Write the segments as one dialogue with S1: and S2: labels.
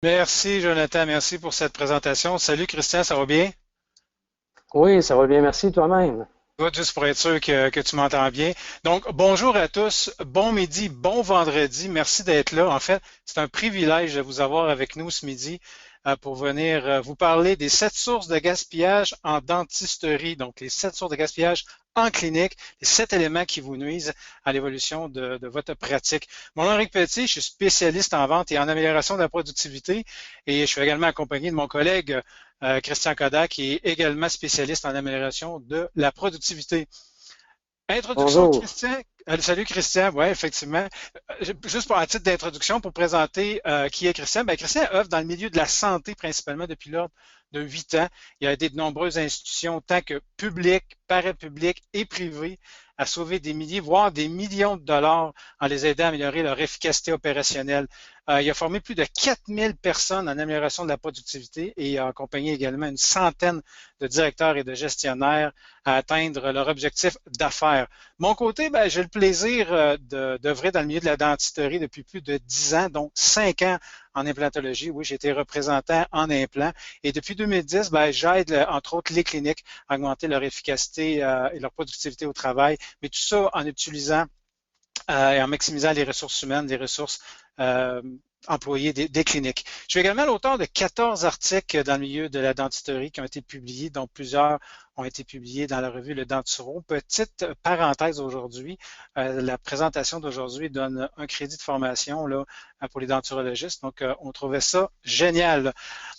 S1: Merci Jonathan, merci pour cette présentation. Salut Christian, ça va bien?
S2: Oui, ça va bien, merci toi-même.
S1: Toi, juste pour être sûr que tu m'entends bien. Donc, bonjour à tous, bon midi, bon vendredi, merci d'être là. En fait, c'est un privilège de vous avoir avec nous ce midi pour venir vous parler des 7 sources de gaspillage en dentisterie. Donc, les 7 sources de gaspillage en clinique, les 7 éléments qui vous nuisent à l'évolution de votre pratique. Mon nom est Henri Petit, je suis spécialiste en vente et en amélioration de la productivité et je suis également accompagné de mon collègue Christian Kodak, qui est également spécialiste en amélioration de la productivité. Introduction,
S2: Bonjour.
S1: Christian. Salut Christian, oui, effectivement. Juste pour un titre d'introduction, pour présenter qui est Christian, ben, Christian œuvre dans le milieu de la santé principalement depuis l'ordre de 8 ans. Il a aidé de nombreuses institutions, tant que publiques, parapubliques et privées, à sauver des milliers, voire des millions de dollars en les aidant à améliorer leur efficacité opérationnelle. Il a formé plus de 4000 personnes en amélioration de la productivité et a accompagné également une centaine de directeurs et de gestionnaires à atteindre leur objectif d'affaires. Mon côté, ben, j'ai le plaisir d'œuvrer dans le milieu de la dentisterie depuis plus de 10 ans, dont 5 ans en implantologie. Oui, j'ai été représentant en implant. Et depuis 2010, ben, j'aide, entre autres, les cliniques à augmenter leur efficacité et leur productivité au travail, mais tout ça en utilisant et en maximisant les ressources humaines, les ressources euh, employées des cliniques. Je suis également l'auteur de 14 articles dans le milieu de la dentisterie qui ont été publiés, dont plusieurs ont été publiés dans la revue Le Denturo. Petite parenthèse aujourd'hui, la présentation d'aujourd'hui donne un crédit de formation là, pour les denturologistes, donc on trouvait ça génial.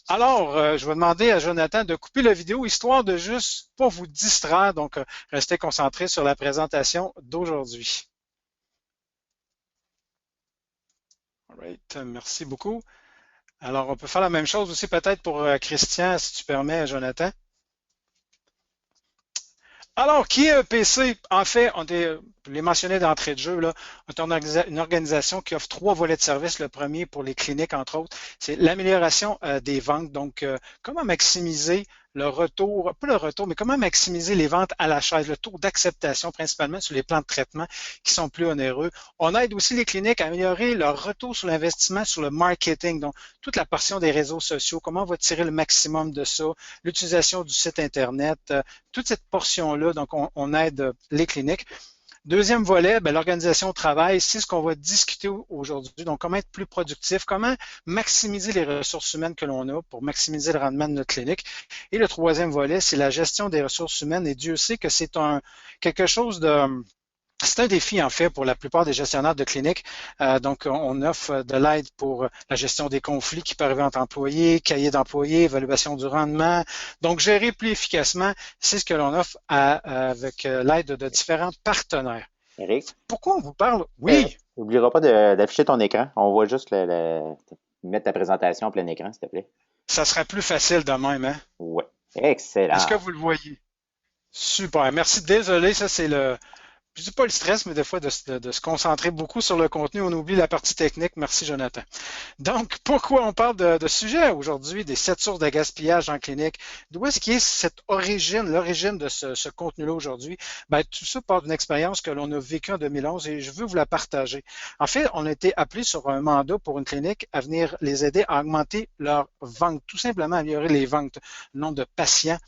S1: Alors, je vais demander à Jonathan de couper la vidéo histoire de juste pas vous distraire, donc restez concentrés sur la présentation d'aujourd'hui. All right, merci beaucoup. Alors, on peut faire la même chose aussi peut-être pour Christian, si tu permets, Jonathan. Alors, qui est EPC? En fait, je l'ai mentionné d'entrée de jeu, là, on est une organisation qui offre 3 volets de service. Le premier pour les cliniques, entre autres, c'est l'amélioration des ventes. Donc, comment maximiser le retour, pas le retour, mais comment maximiser les ventes à la chaise, le taux d'acceptation principalement sur les plans de traitement qui sont plus onéreux. On aide aussi les cliniques à améliorer leur retour sur l'investissement sur le marketing, donc toute la portion des réseaux sociaux, comment on va tirer le maximum de ça, l'utilisation du site Internet, toute cette portion-là, donc on aide les cliniques. Deuxième volet, ben, l'organisation au travail, c'est ce qu'on va discuter aujourd'hui. Donc, comment être plus productif, comment maximiser les ressources humaines que l'on a pour maximiser le rendement de notre clinique. Et le troisième volet, c'est la gestion des ressources humaines. Et Dieu sait que quelque chose de c'est un défi, en fait, pour la plupart des gestionnaires de cliniques. Donc, on offre de l'aide pour la gestion des conflits qui peuvent arriver entre employés, cahier d'employés, évaluation du rendement. Donc, gérer plus efficacement, c'est ce que l'on offre avec l'aide de différents partenaires.
S3: Eric,
S1: Pourquoi on vous parle? Oui,
S3: n'oubliera pas d'afficher ton écran. On voit juste mettre ta présentation en plein écran, s'il te plaît.
S1: ça sera plus facile de même, hein?
S3: Ouais.
S1: Est-ce que
S3: Excellent.
S1: vous le voyez? Super. Merci. Désolé, ça c'est je dis pas le stress, mais des fois de se concentrer beaucoup sur le contenu, on oublie la partie technique. Merci, Jonathan. Donc, pourquoi on parle de sujet aujourd'hui, des 7 sources de gaspillage en clinique? D'où est-ce qu'il y a cette origine, l'origine de ce contenu-là aujourd'hui? Ben, tout ça part d'une expérience que l'on a vécue en 2011 et je veux vous la partager. En fait, on a été appelé sur un mandat pour une clinique à venir les aider à augmenter leurs ventes, tout simplement améliorer les ventes, le nombre de patients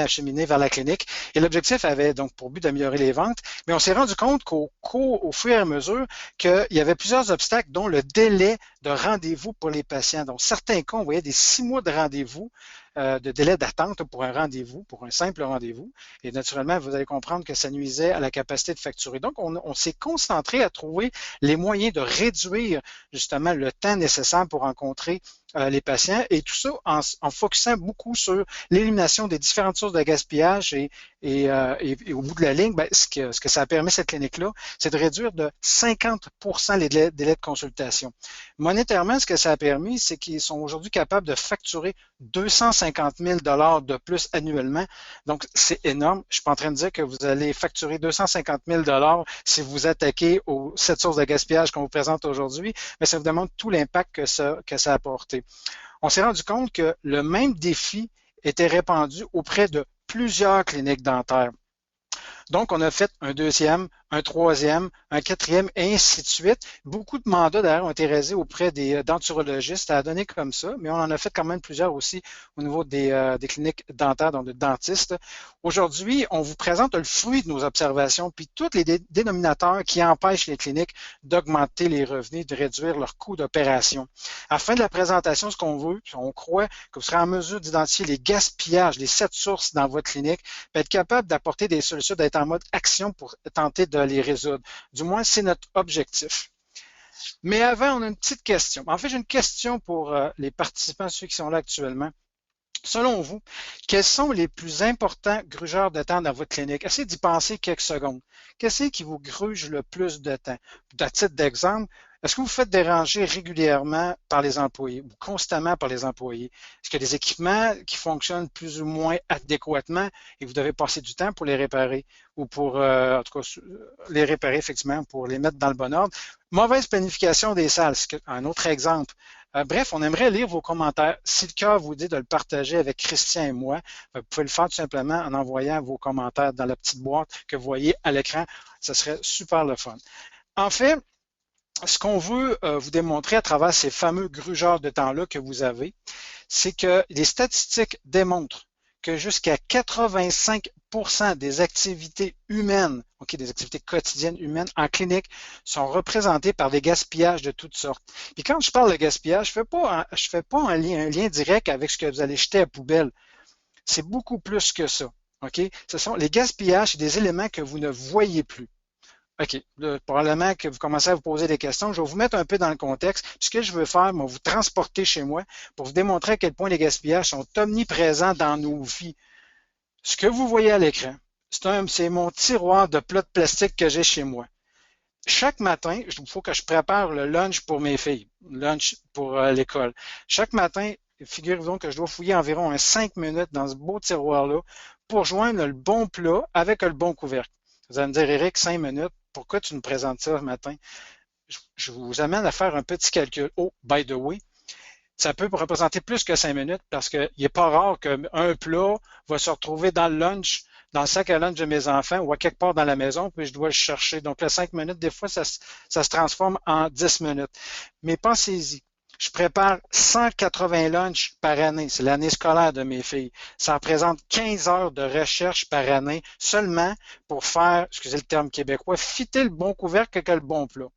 S1: acheminés vers la clinique. Et l'objectif avait donc pour but d'améliorer les ventes, mais on s'est rendu compte au fur et à mesure qu'il y avait plusieurs obstacles, dont le délai de rendez-vous pour les patients. Donc, certains cas, on voyait des 6 mois de rendez-vous, de délai d'attente pour un rendez-vous, pour un simple rendez-vous. Et naturellement, vous allez comprendre que ça nuisait à la capacité de facturer. Donc, on s'est concentré à trouver les moyens de réduire justement le temps nécessaire pour rencontrer les patients et tout ça en focusant beaucoup sur l'élimination des différentes sources de gaspillage et au bout de la ligne, ben, ce que ça a permis cette clinique-là, c'est de réduire de 50% les délais de consultation. Monétairement, ce que ça a permis, c'est qu'ils sont aujourd'hui capables de facturer 250 000 de plus annuellement. Donc, c'est énorme. Je ne suis pas en train de dire que vous allez facturer 250 000 si vous attaquez aux 7 sources de gaspillage qu'on vous présente aujourd'hui, mais ça vous demande tout l'impact que ça a apporté. On s'est rendu compte que le même défi était répandu auprès de plusieurs cliniques dentaires. Donc, on a fait un troisième, un quatrième, et ainsi de suite. Beaucoup de mandats d'ailleurs ont été réalisés auprès des denturologistes à donner comme ça, mais on en a fait quand même plusieurs aussi au niveau des cliniques dentaires, donc de dentistes. Aujourd'hui, on vous présente le fruit de nos observations, puis tous les dénominateurs qui empêchent les cliniques d'augmenter les revenus, de réduire leurs coûts d'opération. À la fin de la présentation, ce qu'on veut, on croit que vous serez en mesure d'identifier les gaspillages, les 7 sources dans votre clinique, puis être capable d'apporter des solutions, d'être en mode action pour tenter de les résoudre. Du moins, c'est notre objectif. Mais avant, on a une petite question. En fait, j'ai une question pour les participants, ceux qui sont là actuellement. Selon vous, quels sont les plus importants grugeurs de temps dans votre clinique? Essayez d'y penser quelques secondes. Qu'est-ce qui vous gruge le plus de temps? À titre d'exemple, est-ce que vous faites déranger régulièrement par les employés ou constamment par les employés? Est-ce qu'il y a des équipements qui fonctionnent plus ou moins adéquatement et vous devez passer du temps pour les réparer ou pour, en tout cas, les réparer effectivement pour les mettre dans le bon ordre? Mauvaise planification des salles, c'est un autre exemple. Bref, on aimerait lire vos commentaires. Si le cœur vous dit de le partager avec Christian et moi, vous pouvez le faire tout simplement en envoyant vos commentaires dans la petite boîte que vous voyez à l'écran. Ce serait super le fun. En fait, ce qu'on veut vous démontrer à travers ces fameux grugeurs de temps-là que vous avez, c'est que les statistiques démontrent que jusqu'à 85% des activités humaines, des activités quotidiennes humaines en clinique sont représentées par des gaspillages de toutes sortes. Puis quand je parle de gaspillage, je fais pas un lien direct avec ce que vous allez jeter à la poubelle. C'est beaucoup plus que ça. Ce sont les gaspillages, c'est des éléments que vous ne voyez plus. OK. Là, probablement que vous commencez à vous poser des questions. Je vais vous mettre un peu dans le contexte. Puis ce que je veux faire, moi, vous transporter chez moi pour vous démontrer à quel point les gaspillages sont omniprésents dans nos vies. Ce que vous voyez à l'écran, c'est mon tiroir de plats de plastique que j'ai chez moi. Chaque matin, il faut que je prépare le lunch pour mes filles, le lunch pour l'école. Chaque matin, figurez-vous que je dois fouiller environ 5 minutes dans ce beau tiroir-là pour joindre le bon plat avec le bon couvercle. Vous allez me dire, Éric, 5 minutes, pourquoi tu nous présentes ça ce matin? Je vous amène à faire un petit calcul. Oh, by the way, ça peut représenter plus que 5 minutes parce qu'il n'est pas rare qu'un plat va se retrouver dans le lunch, dans le sac à lunch de mes enfants ou à quelque part dans la maison, puis je dois le chercher. Donc, les 5 minutes, des fois, ça se transforme en 10 minutes. Mais pensez-y. Je prépare 180 lunchs par année. C'est l'année scolaire de mes filles. Ça représente 15 heures de recherche par année seulement pour faire, excusez le terme québécois, fitter le bon couvercle avec le bon plat.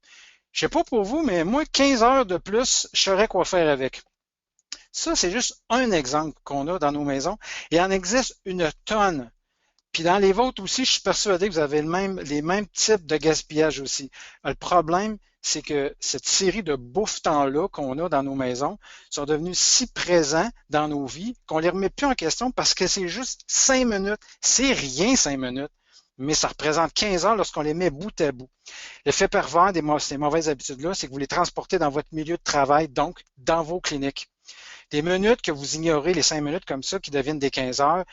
S1: Je sais pas pour vous, mais moi, 15 heures de plus, je saurais quoi faire avec. Ça, c'est juste un exemple qu'on a dans nos maisons. Il en existe une tonne. Puis dans les vôtres aussi, je suis persuadé que vous avez les mêmes types de gaspillage aussi. Le problème, c'est que cette série de bouffe-temps-là qu'on a dans nos maisons sont devenus si présents dans nos vies qu'on ne les remet plus en question parce que c'est juste 5 minutes. C'est rien 5 minutes, mais ça représente 15 heures lorsqu'on les met bout à bout. L'effet pervers de ces mauvaises habitudes-là, c'est que vous les transportez dans votre milieu de travail, donc dans vos cliniques. Des minutes que vous ignorez, les 5 minutes comme ça, qui deviennent des 15 heures,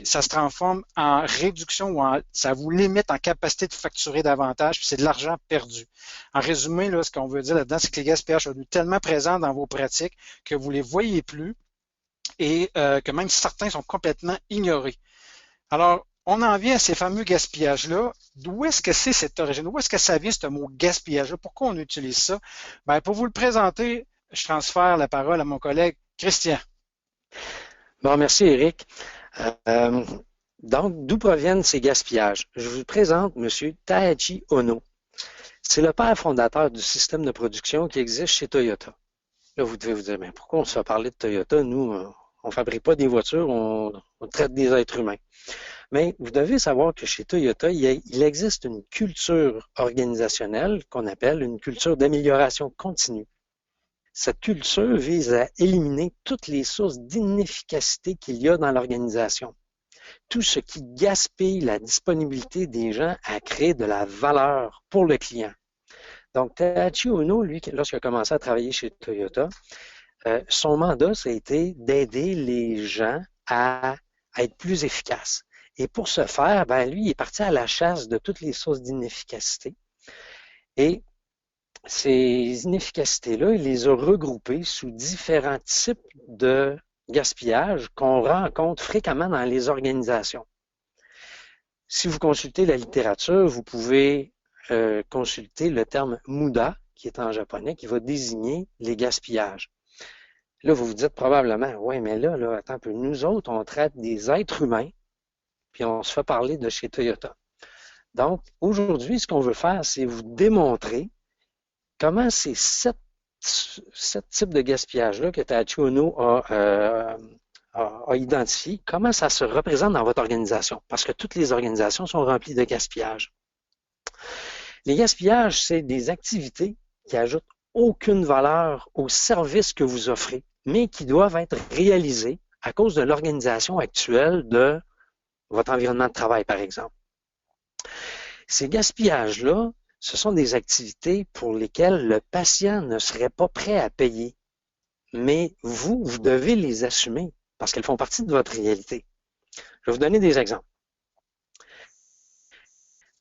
S1: ça se transforme en réduction ou ça vous limite en capacité de facturer davantage, puis c'est de l'argent perdu. En résumé, là, ce qu'on veut dire là-dedans, c'est que les gaspillages sont devenus tellement présents dans vos pratiques que vous ne les voyez plus et que même certains sont complètement ignorés. Alors, on en vient à ces fameux gaspillages-là. D'où est-ce que c'est cette origine? D'où est-ce que ça vient, ce mot gaspillage-là? Pourquoi on utilise ça? Pour vous le présenter, je transfère la parole à mon collègue Christian.
S2: Bon, merci Éric. Donc, d'où proviennent ces gaspillages? Je vous présente M. Taichi Ohno. C'est le père fondateur du système de production qui existe chez Toyota. Là, vous devez vous dire, mais pourquoi on se fait parler de Toyota? Nous, on ne fabrique pas des voitures, on traite des êtres humains. Mais vous devez savoir que chez Toyota, il existe une culture organisationnelle qu'on appelle une culture d'amélioration continue. Cette culture vise à éliminer toutes les sources d'inefficacité qu'il y a dans l'organisation. Tout ce qui gaspille la disponibilité des gens à créer de la valeur pour le client. Donc, Taichi Ohno, lui, lorsqu'il a commencé à travailler chez Toyota, son mandat, ça a été d'aider les gens à être plus efficaces. Et pour ce faire, lui, il est parti à la chasse de toutes les sources d'inefficacité. Et ces inefficacités-là, il les a regroupées sous différents types de gaspillage qu'on rencontre fréquemment dans les organisations. Si vous consultez la littérature, vous pouvez consulter le terme muda, qui est en japonais, qui va désigner les gaspillages. Là, vous vous dites probablement, ouais, mais là, attends un peu, nous autres, on traite des êtres humains, puis on se fait parler de chez Toyota. Donc, aujourd'hui, ce qu'on veut faire, c'est vous démontrer comment ces sept types de gaspillage-là que Taichi Ohno a identifié, comment ça se représente dans votre organisation, parce que toutes les organisations sont remplies de gaspillage. Les gaspillages, c'est des activités qui ajoutent aucune valeur au service que vous offrez, mais qui doivent être réalisées à cause de l'organisation actuelle de votre environnement de travail, par exemple. Ces gaspillages-là, ce sont des activités pour lesquelles le patient ne serait pas prêt à payer, mais vous devez les assumer parce qu'elles font partie de votre réalité. Je vais vous donner des exemples.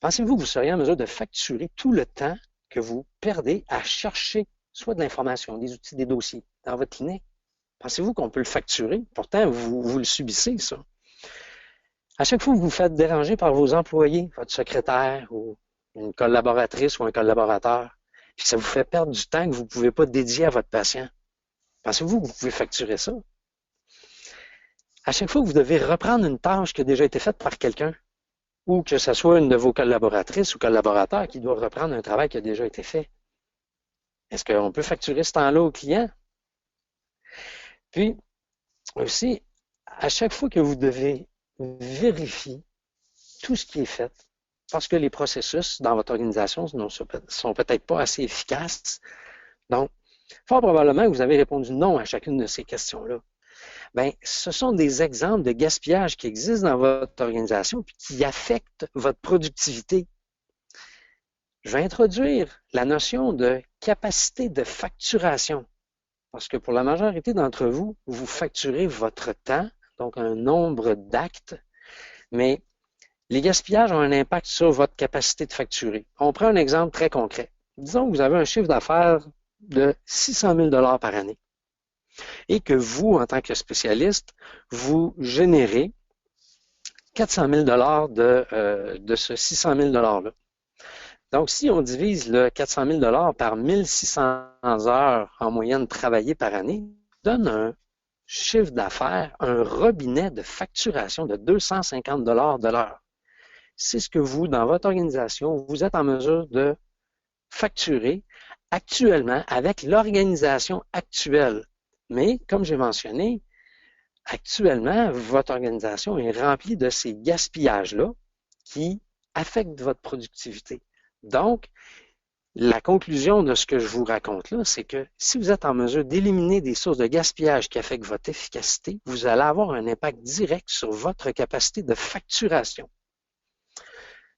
S2: Pensez-vous que vous seriez en mesure de facturer tout le temps que vous perdez à chercher soit de l'information, des outils, des dossiers dans votre clinique? Pensez-vous qu'on peut le facturer? Pourtant, vous le subissez, ça. À chaque fois que vous vous faites déranger par vos employés, votre secrétaire ou une collaboratrice ou un collaborateur, puis ça vous fait perdre du temps que vous ne pouvez pas dédier à votre patient, pensez-vous que vous pouvez facturer ça? À chaque fois que vous devez reprendre une tâche qui a déjà été faite par quelqu'un, ou que ce soit une de vos collaboratrices ou collaborateurs qui doit reprendre un travail qui a déjà été fait, est-ce qu'on peut facturer ce temps-là au client? Puis, aussi, à chaque fois que vous devez vérifier tout ce qui est fait, parce que les processus dans votre organisation ne sont peut-être pas assez efficaces. Donc, fort probablement que vous avez répondu non à chacune de ces questions-là. Bien, ce sont des exemples de gaspillage qui existent dans votre organisation et qui affectent votre productivité. Je vais introduire la notion de capacité de facturation. Parce que pour la majorité d'entre vous, vous facturez votre temps, donc un nombre d'actes, mais les gaspillages ont un impact sur votre capacité de facturer. On prend un exemple très concret. Disons que vous avez un chiffre d'affaires de 600 000 $ par année et que vous, en tant que spécialiste, vous générez 400 000 $ de ce 600 000 $-là. Donc, si on divise le 400 000 $ par 1600 heures en moyenne travaillées par année, ça donne un chiffre d'affaires, un robinet de facturation de 250 $ de l'heure. C'est ce que vous, dans votre organisation, vous êtes en mesure de facturer actuellement avec l'organisation actuelle. Mais, comme j'ai mentionné, actuellement, votre organisation est remplie de ces gaspillages-là qui affectent votre productivité. Donc, la conclusion de ce que je vous raconte là, c'est que si vous êtes en mesure d'éliminer des sources de gaspillage qui affectent votre efficacité, vous allez avoir un impact direct sur votre capacité de facturation.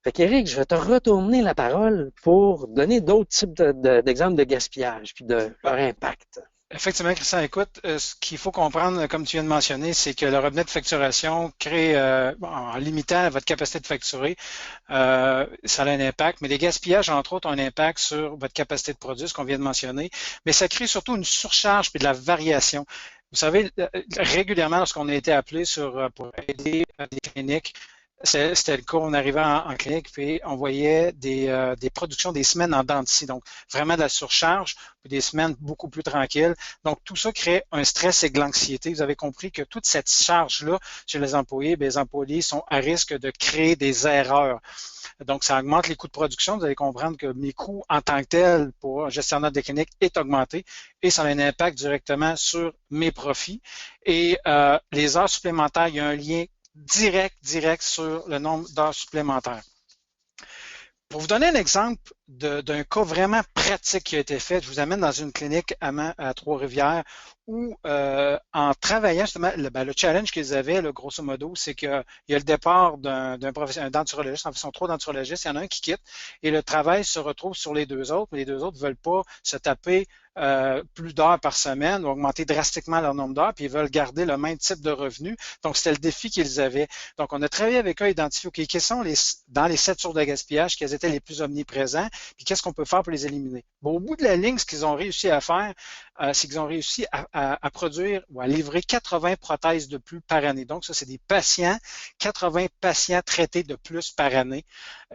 S2: Fait qu'Éric, je vais te retourner la parole pour donner d'autres types d'exemples de gaspillage puis de leur impact.
S1: Effectivement, Christian, écoute, ce qu'il faut comprendre, comme tu viens de mentionner, c'est que le robinet de facturation crée, en limitant votre capacité de facturer, ça a un impact, mais les gaspillages, entre autres, ont un impact sur votre capacité de produire, ce qu'on vient de mentionner, mais ça crée surtout une surcharge puis de la variation. Vous savez, régulièrement, lorsqu'on a été appelé pour aider des cliniques, c'était le cas, on arrivait en clinique puis on voyait des productions des semaines en dents de scie, donc vraiment de la surcharge, puis des semaines beaucoup plus tranquilles. Donc tout ça crée un stress et de l'anxiété. Vous avez compris que toute cette charge-là chez les employés, bien, les employés sont à risque de créer des erreurs. Donc ça augmente les coûts de production. Vous allez comprendre que mes coûts en tant que tel pour un gestionnaire de clinique est augmenté et ça a un impact directement sur mes profits. Et les heures supplémentaires, il y a un lien direct sur le nombre d'heures supplémentaires. Pour vous donner un exemple d'un cas vraiment pratique qui a été fait, je vous amène dans une clinique à Trois-Rivières où, en travaillant justement, le challenge qu'ils avaient, grosso modo, c'est qu'il y a le départ d'un denturologiste, en fait, ils sont 3 denturologistes, il y en a un qui quitte et le travail se retrouve sur les 2 autres, mais les 2 autres ne veulent pas se taper plus d'heures par semaine ou augmenter drastiquement leur nombre d'heures, puis ils veulent garder le même type de revenu. Donc, c'était le défi qu'ils avaient. Donc, on a travaillé avec eux, identifié, OK, quels sont dans les 7 sources de gaspillage, quels étaient les plus omniprésents, puis qu'est-ce qu'on peut faire pour les éliminer. Bon, au bout de la ligne, ce qu'ils ont réussi à faire, c'est qu'ils ont réussi à produire ou à livrer 80 prothèses de plus par année. Donc, ça, c'est des patients, 80 patients traités de plus par année.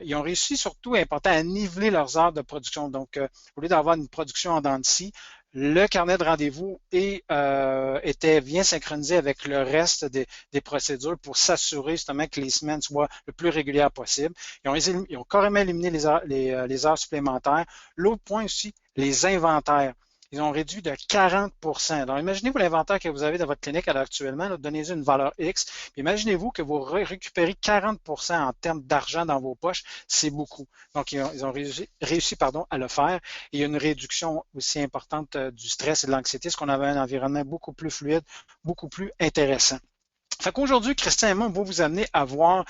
S1: Ils ont réussi surtout, important, à niveler leurs heures de production. Donc, au lieu d'avoir une production en dents de scie, le carnet de rendez-vous était bien synchronisé avec le reste des procédures pour s'assurer justement que les semaines soient le plus régulières possible. Ils ont carrément éliminé les heures supplémentaires. L'autre point aussi, les inventaires. Ils ont réduit de 40%. Alors, imaginez-vous l'inventaire que vous avez dans votre clinique actuellement, donnez-y une valeur X. Puis imaginez-vous que vous récupérez 40% en termes d'argent dans vos poches. C'est beaucoup. Donc, ils ont réussi à le faire. Et il y a une réduction aussi importante du stress et de l'anxiété, parce qu'on avait un environnement beaucoup plus fluide, beaucoup plus intéressant. Fait qu'aujourd'hui, Christian et moi, on va vous amener à voir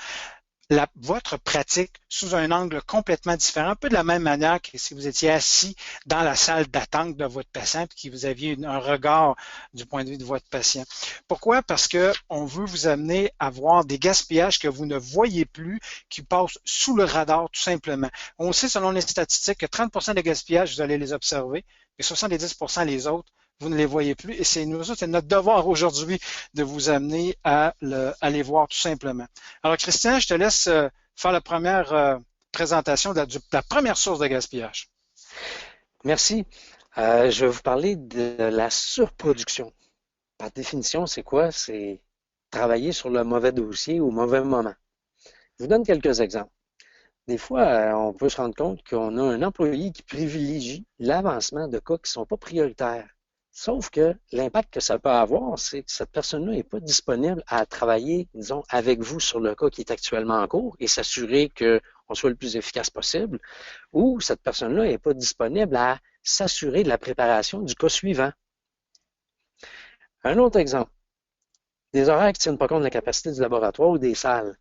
S1: votre pratique sous un angle complètement différent, un peu de la même manière que si vous étiez assis dans la salle d'attente de votre patient et que vous aviez un regard du point de vue de votre patient. Pourquoi? Parce qu'on veut vous amener à voir des gaspillages que vous ne voyez plus, qui passent sous le radar tout simplement. On sait, selon les statistiques, que 30% des gaspillages, vous allez les observer, et 70% les autres, vous ne les voyez plus. Et c'est notre devoir aujourd'hui de vous amener à les voir tout simplement. Alors, Christian, je te laisse faire la première présentation de la première source de gaspillage.
S2: Merci. Je vais vous parler de la surproduction. Par définition, c'est quoi? C'est travailler sur le mauvais dossier au mauvais moment. Je vous donne quelques exemples. Des fois, on peut se rendre compte qu'on a un employé qui privilégie l'avancement de cas qui ne sont pas prioritaires. Sauf que l'impact que ça peut avoir, c'est que cette personne-là n'est pas disponible à travailler, disons, avec vous sur le cas qui est actuellement en cours et s'assurer qu'on soit le plus efficace possible, ou cette personne-là n'est pas disponible à s'assurer de la préparation du cas suivant. Un autre exemple, des horaires qui ne tiennent pas compte de la capacité du laboratoire ou des salles.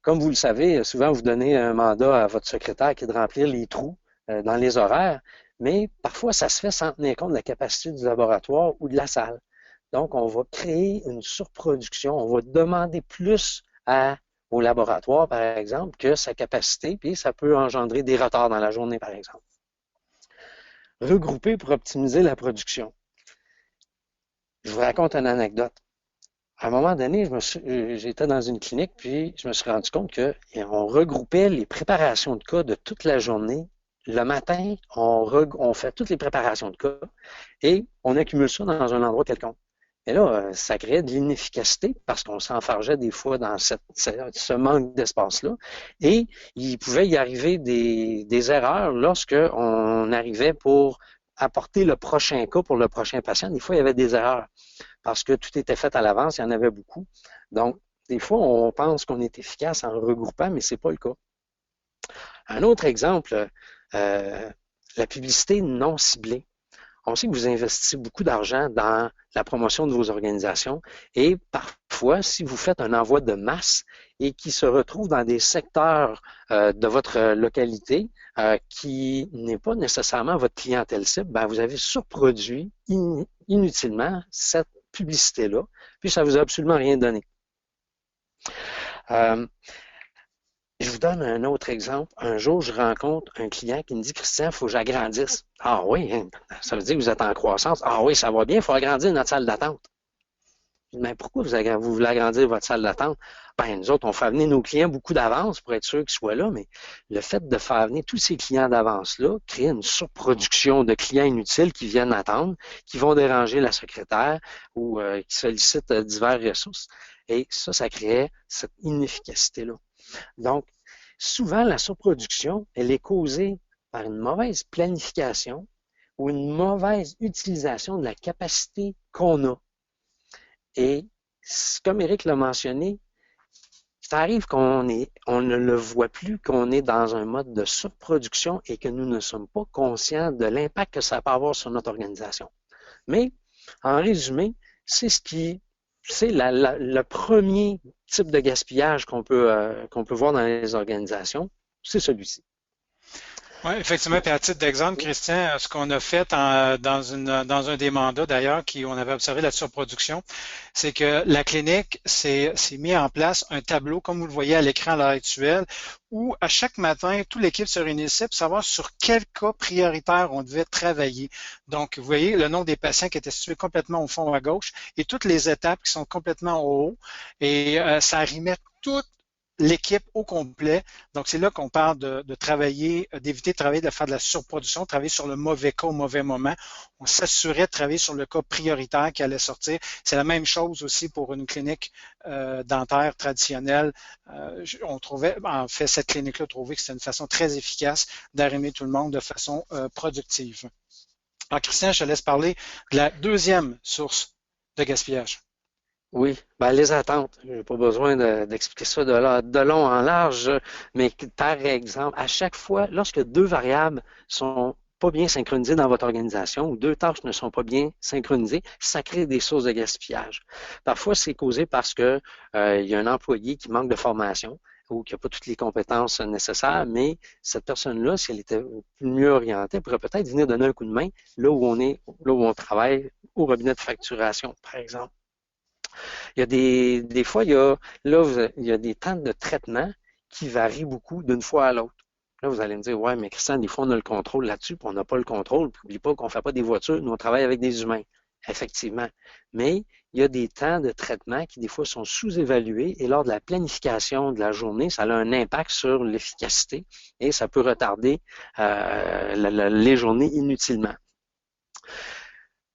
S2: Comme vous le savez, souvent vous donnez un mandat à votre secrétaire qui est de remplir les trous dans les horaires, mais parfois ça se fait sans tenir compte de la capacité du laboratoire ou de la salle. Donc, on va créer une surproduction, on va demander plus au laboratoire, par exemple, que sa capacité, puis ça peut engendrer des retards dans la journée, par exemple. Regrouper pour optimiser la production. Je vous raconte une anecdote. À un moment donné, j'étais dans une clinique, puis je me suis rendu compte qu'on regroupait les préparations de cas de toute la journée. Le matin, on fait toutes les préparations de cas et on accumule ça dans un endroit quelconque. Et là, ça créait de l'inefficacité parce qu'on s'enfargeait des fois dans ce manque d'espace-là. Et il pouvait y arriver des erreurs lorsqu'on arrivait pour apporter le prochain cas pour le prochain patient. Des fois, il y avait des erreurs parce que tout était fait à l'avance, il y en avait beaucoup. Donc, des fois, on pense qu'on est efficace en regroupant, mais ce n'est pas le cas. Un autre exemple, la publicité non ciblée. On sait que vous investissez beaucoup d'argent dans la promotion de vos organisations et parfois, si vous faites un envoi de masse et qui se retrouve dans des secteurs de votre localité qui n'est pas nécessairement votre clientèle cible, ben vous avez surproduit inutilement cette publicité-là, puis ça ne vous a absolument rien donné. Je vous donne un autre exemple. Un jour, je rencontre un client qui me dit « Christian, il faut que j'agrandisse. » « Ah oui, hein, ça veut dire que vous êtes en croissance. »« Ah oui, ça va bien, il faut agrandir notre salle d'attente. » Je dis « Mais pourquoi vous voulez agrandir votre salle d'attente? » « Ben, nous autres, on fait venir nos clients beaucoup d'avance pour être sûr qu'ils soient là, mais le fait de faire venir tous ces clients d'avance-là crée une surproduction de clients inutiles qui viennent attendre, qui vont déranger la secrétaire ou qui sollicitent diverses ressources. Et ça crée cette inefficacité-là. Donc, souvent, la surproduction, elle est causée par une mauvaise planification ou une mauvaise utilisation de la capacité qu'on a. Et comme Éric l'a mentionné, ça arrive qu'on ne le voit plus, qu'on est dans un mode de surproduction et que nous ne sommes pas conscients de l'impact que ça peut avoir sur notre organisation. Mais, en résumé, c'est le premier type de gaspillage qu'on peut voir dans les organisations, c'est celui-ci.
S1: Oui, effectivement. Puis à titre d'exemple, Christian, ce qu'on a fait dans un des mandats d'ailleurs, on avait observé la surproduction, c'est que la clinique s'est mis en place un tableau, comme vous le voyez à l'écran à l'heure actuelle, où à chaque matin, toute l'équipe se réunissait pour savoir sur quel cas prioritaire on devait travailler. Donc, vous voyez le nom des patients qui étaient situés complètement au fond à gauche et toutes les étapes qui sont complètement au haut. Et ça arrimait tout l'équipe au complet. Donc, c'est là qu'on parle de travailler, d'éviter de travailler, de faire de la surproduction, de travailler sur le mauvais cas au mauvais moment. On s'assurait de travailler sur le cas prioritaire qui allait sortir. C'est la même chose aussi pour une clinique dentaire traditionnelle. On trouvait, en fait, cette clinique-là trouvait que c'était une façon très efficace d'arrimer tout le monde de façon productive. Alors, Christian, je te laisse parler de la deuxième source de gaspillage.
S2: Oui, ben les attentes. J'ai pas besoin d'expliquer ça de long en large, mais par exemple, à chaque fois, lorsque deux variables sont pas bien synchronisées dans votre organisation ou deux tâches ne sont pas bien synchronisées, ça crée des sources de gaspillage. Parfois, c'est causé parce que il y a un employé qui manque de formation ou qui n'a pas toutes les compétences nécessaires, mais cette personne-là, si elle était mieux orientée, pourrait peut-être venir donner un coup de main là où on travaille au robinet de facturation, par exemple. Il y a des fois, il y a des temps de traitement qui varient beaucoup d'une fois à l'autre. Là, vous allez me dire, ouais, mais Christian, des fois, on a le contrôle là-dessus, puis on n'a pas le contrôle. Puis n'oublie pas qu'on ne fait pas des voitures, nous, on travaille avec des humains. Effectivement. Mais il y a des temps de traitement qui, des fois, sont sous-évalués et lors de la planification de la journée, ça a un impact sur l'efficacité et ça peut retarder les journées inutilement.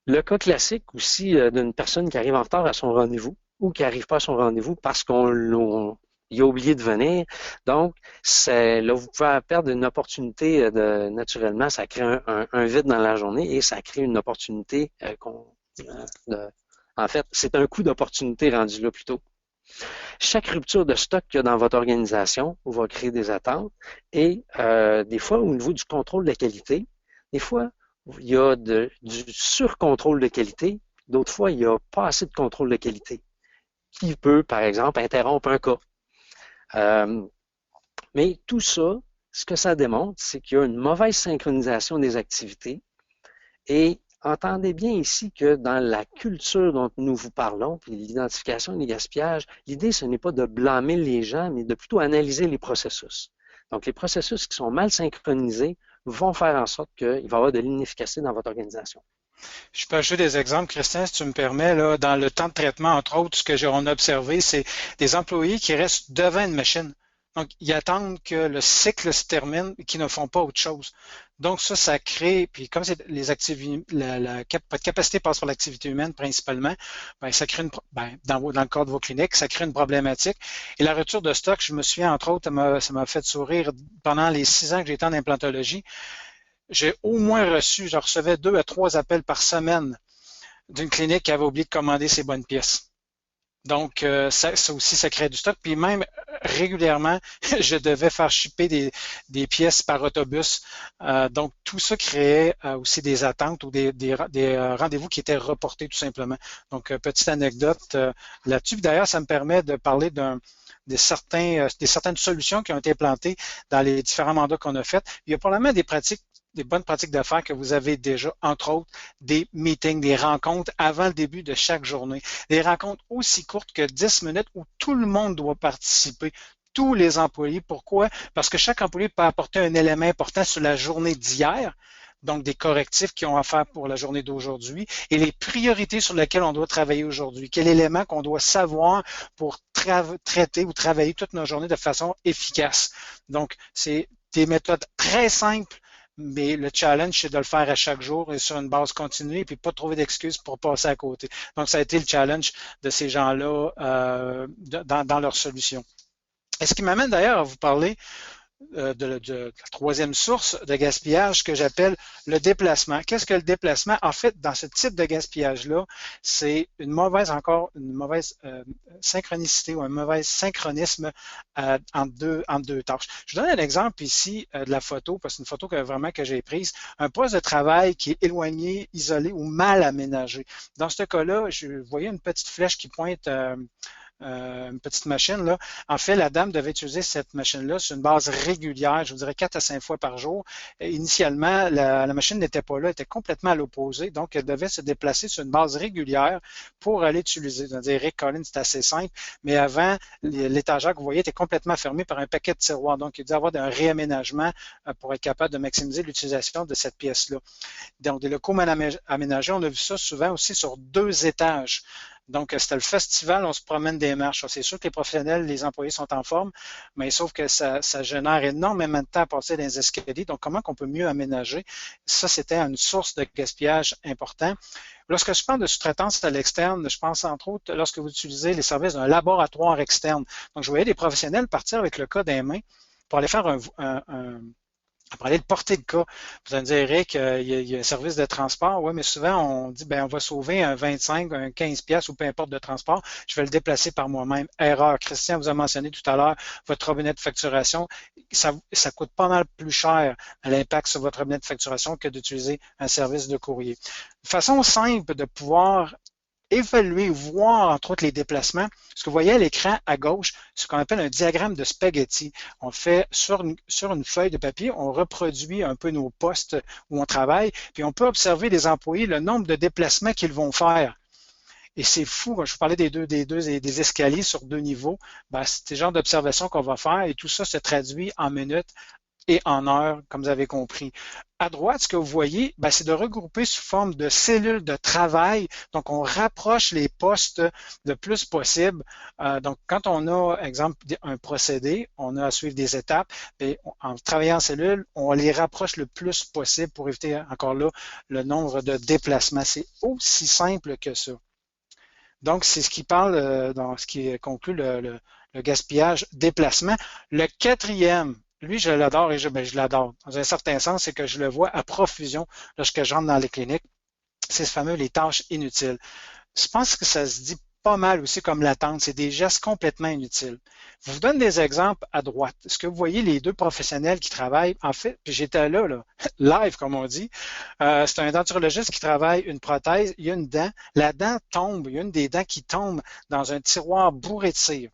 S2: Le cas classique aussi d'une personne qui arrive en retard à son rendez-vous ou qui n'arrive pas à son rendez-vous parce qu'on il a oublié de venir. Donc, là, vous pouvez perdre une opportunité naturellement, ça crée un vide dans la journée et ça crée une opportunité en fait, c'est un coût d'opportunité rendu là plutôt. Chaque rupture de stock qu'il y a dans votre organisation va créer des attentes et des fois, au niveau du contrôle de la qualité, des fois, il y a du surcontrôle de qualité, d'autres fois, il n'y a pas assez de contrôle de qualité, qui peut, par exemple, interrompre un cas. Mais tout ça, ce que ça démontre, c'est qu'il y a une mauvaise synchronisation des activités et entendez bien ici que dans la culture dont nous vous parlons, puis l'identification des gaspillages, l'idée, ce n'est pas de blâmer les gens, mais de plutôt analyser les processus. Donc, les processus qui sont mal synchronisés vont faire en sorte qu'il va y avoir de l'inefficacité dans votre organisation.
S1: Je peux ajouter des exemples, Christian, si tu me permets. Là, dans le temps de traitement, entre autres, ce que on a observé, c'est des employés qui restent devant une machine. Donc, ils attendent que le cycle se termine et qui ne font pas autre chose. Donc, ça crée, puis comme c'est les activités, votre capacité passe par l'activité humaine principalement, ben, ça crée dans le cadre de vos cliniques, ça crée une problématique. Et la rupture de stock, je me souviens, entre autres, ça m'a fait sourire pendant les 6 ans que j'étais en implantologie. J'ai au moins je recevais 2 à 3 appels par semaine d'une clinique qui avait oublié de commander ses bonnes pièces. Donc, ça aussi, ça crée du stock. Puis même régulièrement, je devais faire shipper des pièces par autobus. Donc, tout ça créait aussi des attentes ou des rendez-vous qui étaient reportés tout simplement. Donc, petite anecdote là-dessus. D'ailleurs, ça me permet de parler des certaines solutions qui ont été implantées dans les différents mandats qu'on a faits. Il y a probablement des bonnes pratiques d'affaires que vous avez déjà, entre autres, des meetings, des rencontres avant le début de chaque journée. Des rencontres aussi courtes que 10 minutes où tout le monde doit participer. Tous les employés. Pourquoi? Parce que chaque employé peut apporter un élément important sur la journée d'hier, donc des correctifs qui ont à faire pour la journée d'aujourd'hui et les priorités sur lesquelles on doit travailler aujourd'hui. Quel élément qu'on doit savoir pour traiter ou travailler toute nos journées de façon efficace. Donc, c'est des méthodes très simples, mais le challenge, c'est de le faire à chaque jour et sur une base continue et puis pas trouver d'excuses pour passer à côté. Donc, ça a été le challenge de ces gens-là dans leur solution. Et ce qui m'amène d'ailleurs à vous parler de la troisième source de gaspillage que j'appelle le déplacement. Qu'est-ce que le déplacement? En fait, dans ce type de gaspillage-là, c'est une mauvaise synchronicité ou un mauvais synchronisme entre deux tâches. Je vous donne un exemple ici de la photo, parce que c'est une photo que j'ai prise. Un poste de travail qui est éloigné, isolé ou mal aménagé. Dans ce cas-là, je voyais une petite flèche qui pointe une petite machine, là. En fait, la dame devait utiliser cette machine-là sur une base régulière, je vous dirais 4 à 5 fois par jour. Et initialement, la machine n'était pas là, elle était complètement à l'opposé, donc elle devait se déplacer sur une base régulière pour aller utiliser. C'est-à-dire, Rick Collins, c'est assez simple, mais avant, l'étagère que vous voyez était complètement fermée par un paquet de tiroirs, donc il devait y avoir un réaménagement pour être capable de maximiser l'utilisation de cette pièce-là. Donc, des locaux mal aménagés, on a vu ça souvent aussi sur 2 étages. Donc, c'était le festival, on se promène des marches. C'est sûr que les professionnels, les employés sont en forme, mais sauf que ça génère énormément de temps à passer dans les escaliers. Donc, comment qu'on peut mieux aménager? Ça, c'était une source de gaspillage important. Lorsque je parle de sous-traitance à l'externe, je pense entre autres lorsque vous utilisez les services d'un laboratoire externe. Donc, je voyais des professionnels partir avec le cas des mains pour aller faire pour aller le porter le cas. Vous allez me dire, Eric, il y a un service de transport. Oui, mais souvent, on dit, ben, on va sauver un 25, un 15 pièces ou peu importe de transport. Je vais le déplacer par moi-même. Erreur. Christian vous a mentionné tout à l'heure votre robinet de facturation. Ça coûte pas mal plus cher à l'impact sur votre robinet de facturation que d'utiliser un service de courrier. Une façon simple de pouvoir évaluer, voir entre autres les déplacements. Ce que vous voyez à l'écran à gauche, ce qu'on appelle un diagramme de spaghetti. On fait sur une feuille de papier, on reproduit un peu nos postes où on travaille, puis on peut observer les employés, le nombre de déplacements qu'ils vont faire. Et c'est fou, quand je vous parlais des escaliers sur 2 niveaux, ben, c'est le genre d'observation qu'on va faire et tout ça se traduit en minutes et en heures, comme vous avez compris. À droite, ce que vous voyez, ben, c'est de regrouper sous forme de cellules de travail. Donc, on rapproche les postes le plus possible. Donc, quand on a, exemple, un procédé, on a à suivre des étapes, et en travaillant en cellule, on les rapproche le plus possible pour éviter, encore là, le nombre de déplacements. C'est aussi simple que ça. Donc, c'est ce qui parle, dans ce qui conclut le gaspillage déplacement. Le quatrième, lui, je l'adore et je l'adore. Dans un certain sens, c'est que je le vois à profusion lorsque je rentre dans les cliniques. C'est ce fameux les tâches inutiles. Je pense que ça se dit pas mal aussi comme l'attente. C'est des gestes complètement inutiles. Je vous donne des exemples à droite. Est-ce que vous voyez les 2 professionnels qui travaillent? En fait, puis j'étais là, live, comme on dit. C'est un denturologiste qui travaille une prothèse. Il y a une dent. La dent tombe. Il y a une des dents qui tombe dans un tiroir bourré de cire.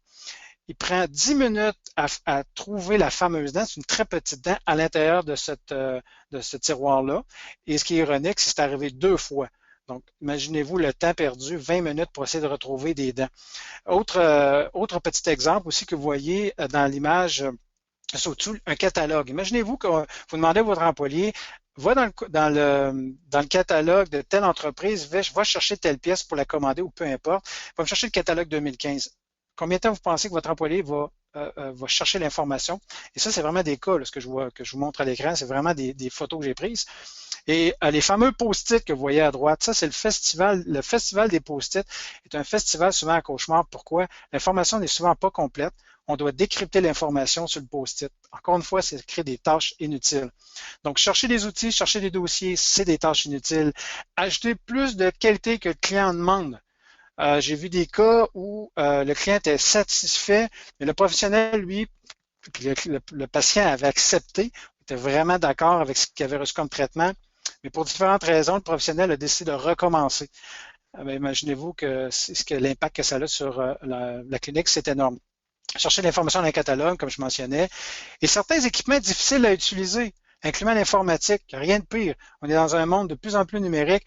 S1: Il prend 10 minutes à trouver la fameuse dent. C'est une très petite dent à l'intérieur de ce tiroir-là. Et ce qui est ironique, c'est que c'est arrivé 2 fois. Donc, imaginez-vous le temps perdu, 20 minutes pour essayer de retrouver des dents. Autre petit exemple aussi que vous voyez dans l'image, au-dessus, un catalogue. Imaginez-vous que vous demandez à votre employé, va dans le catalogue de telle entreprise, va chercher telle pièce pour la commander ou peu importe, va me chercher le catalogue 2015. Combien de temps vous pensez que votre employé va chercher l'information? Et ça, c'est vraiment des cas, là, ce que je vous montre à l'écran, c'est vraiment des photos que j'ai prises. Et les fameux post-it que vous voyez à droite, ça, c'est le festival. Le festival des post-it est un festival souvent à cauchemar. Pourquoi? L'information n'est souvent pas complète. On doit décrypter l'information sur le post-it. Encore une fois, c'est créer des tâches inutiles. Donc, chercher des outils, chercher des dossiers, c'est des tâches inutiles. Ajouter plus de qualité que le client demande. J'ai vu des cas où le client était satisfait, mais le professionnel, lui, le patient avait accepté, était vraiment d'accord avec ce qu'il avait reçu comme traitement, mais pour différentes raisons, le professionnel a décidé de recommencer. Imaginez-vous que l'impact que ça a sur la clinique, c'est énorme. Chercher l'information dans un catalogue, comme je mentionnais, et certains équipements difficiles à utiliser, incluant l'informatique, rien de pire. On est dans un monde de plus en plus numérique.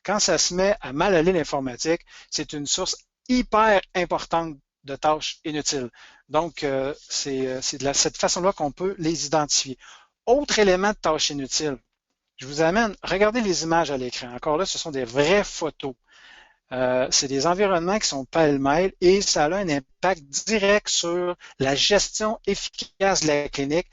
S1: Quand ça se met à mal aller l'informatique, c'est une source hyper importante de tâches inutiles. Donc, c'est de cette façon-là qu'on peut les identifier. Autre élément de tâches inutiles, je vous amène, regardez les images à l'écran. Encore là, ce sont des vraies photos. C'est des environnements qui sont pêle-mêle et ça a un impact direct sur la gestion efficace de la clinique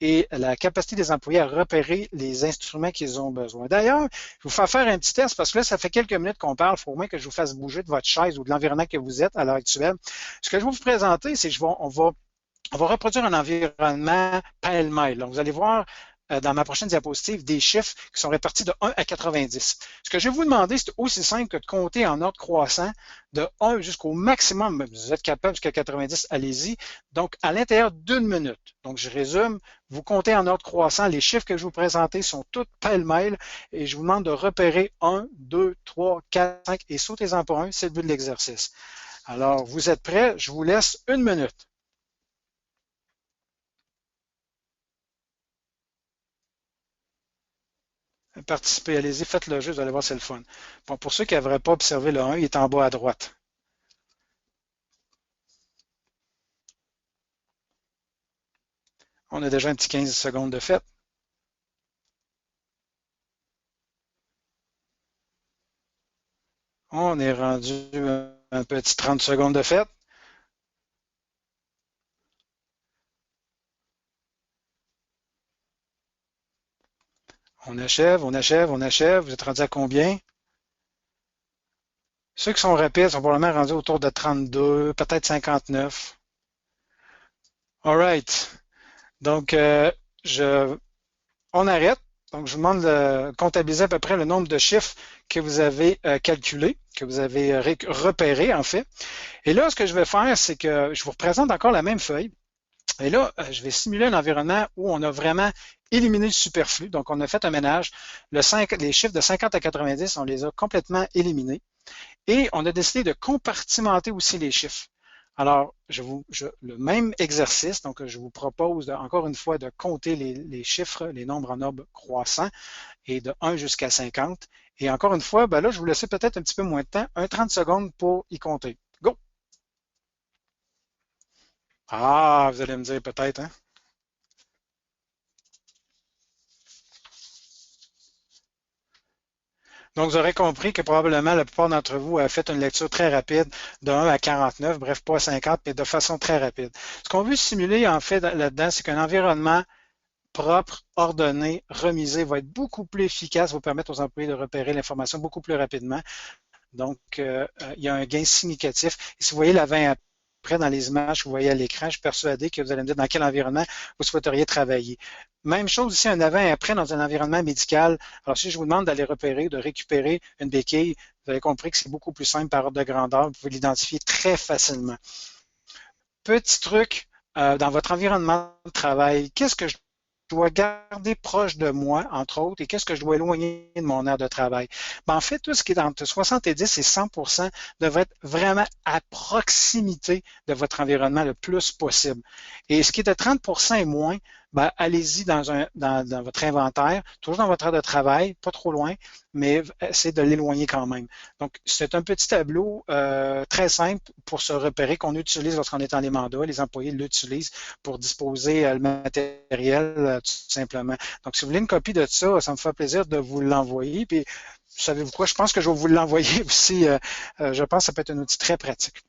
S1: et la capacité des employés à repérer les instruments qu'ils ont besoin. D'ailleurs, je vais vous faire un petit test parce que là, ça fait quelques minutes qu'on parle. Il faut au moins que je vous fasse bouger de votre chaise ou de l'environnement que vous êtes à l'heure actuelle. Ce que je vais vous présenter, c'est qu'on va reproduire un environnement pêle-mêle. Donc, vous allez voir dans ma prochaine diapositive des chiffres qui sont répartis de 1 à 90. Ce que je vais vous demander, c'est aussi simple que de compter en ordre croissant de 1 jusqu'au maximum. Vous êtes capable jusqu'à 90, allez-y. Donc, à l'intérieur d'une minute. Donc, je résume, vous comptez en ordre croissant. Les chiffres que je vous présentais sont tous pêle-mêle et je vous demande de repérer 1, 2, 3, 4, 5 et sautez-en pour un. C'est le but de l'exercice. Alors, vous êtes prêts? Je vous laisse 1 minute. Participez, allez-y, faites le jeu, vous allez voir, c'est le fun. Bon, pour ceux qui n'auraient pas observé le 1, il est en bas à droite. On a déjà un petit 15 secondes de fait. On est rendu un petit 30 secondes de fait. On achève, on achève, on achève. Vous êtes rendu à combien? Ceux qui sont rapides sont probablement rendus autour de 32, peut-être 59. All right. Donc, on arrête. Donc, je vous demande de comptabiliser à peu près le nombre de chiffres que vous avez calculés, que vous avez repérés, en fait. Et là, ce que je vais faire, c'est que je vous représente encore la même feuille. Et là, je vais simuler un environnement où on a vraiment éliminé le superflu. Donc, on a fait un ménage. Les chiffres de 50 à 90, on les a complètement éliminés. Et on a décidé de compartimenter aussi les chiffres. Alors, le même exercice, donc je vous propose encore une fois de compter les chiffres, les nombres en ordre croissant, et de 1 jusqu'à 50. Et encore une fois, ben là, je vous laisse peut-être un petit peu moins de temps, 30 secondes pour y compter. Go! Ah, vous allez me dire peut-être, hein? Donc, vous aurez compris que probablement la plupart d'entre vous a fait une lecture très rapide de 1 à 49, bref, pas 50, mais de façon très rapide. Ce qu'on veut simuler, en fait, là-dedans, c'est qu'un environnement propre, ordonné, remisé va être beaucoup plus efficace, va permettre aux employés de repérer l'information beaucoup plus rapidement. Donc, il y a un gain significatif. Et si vous voyez l'avant après dans les images que vous voyez à l'écran, je suis persuadé que vous allez me dire dans quel environnement vous souhaiteriez travailler. Même chose ici, un avant et après dans un environnement médical. Alors, si je vous demande d'aller repérer, de récupérer une béquille, vous avez compris que c'est beaucoup plus simple par ordre de grandeur. Vous pouvez l'identifier très facilement. Petit truc, dans votre environnement de travail, qu'est-ce que je dois garder proche de moi, entre autres, et qu'est-ce que je dois éloigner de mon aire de travail? Ben, en fait, tout ce qui est entre 70 et 100% devrait être vraiment à proximité de votre environnement le plus possible. Et ce qui est de 30% et moins, ben, allez-y dans votre inventaire, toujours dans votre aire de travail, pas trop loin, mais essayez de l'éloigner quand même. Donc, c'est un petit tableau très simple pour se repérer qu'on utilise lorsqu'on est en les mandats. Les employés l'utilisent pour disposer le matériel tout simplement. Donc, si vous voulez une copie de ça, ça me fait plaisir de vous l'envoyer. Puis, savez-vous quoi? Je pense que je vais vous l'envoyer aussi. Je pense que ça peut être un outil très pratique.